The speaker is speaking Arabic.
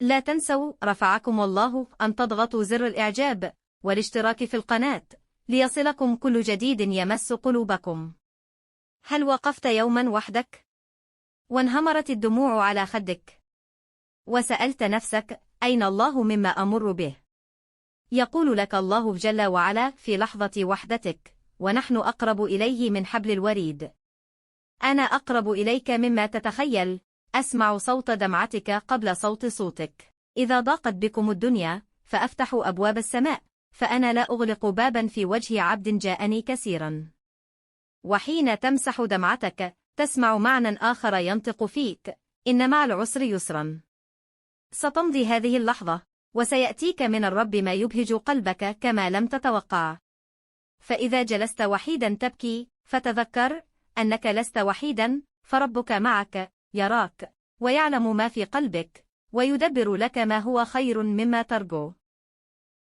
لا تنسوا رفعكم الله أن تضغطوا زر الإعجاب والاشتراك في القناة ليصلكم كل جديد يمس قلوبكم. هل وقفت يوما وحدك وانهمرت الدموع على خدك وسألت نفسك أين الله مما أمر به؟ يقول لك الله جل وعلا في لحظة وحدتك: ونحن أقرب إليه من حبل الوريد. أنا أقرب إليك مما تتخيل، أسمع صوت دمعتك قبل صوت صوتك. إذا ضاقت بكم الدنيا فأفتح أبواب السماء، فأنا لا أغلق بابا في وجه عبد جاءني كثيرا. وحين تمسح دمعتك تسمع معنى آخر ينطق فيك: إن مع العسر يسرا. ستمضي هذه اللحظة وسيأتيك من الرب ما يبهج قلبك كما لم تتوقع. فإذا جلست وحيدا تبكي فتذكر أنك لست وحيدا، فربك معك، يراك ويعلم ما في قلبك ويدبر لك ما هو خير مما ترجو.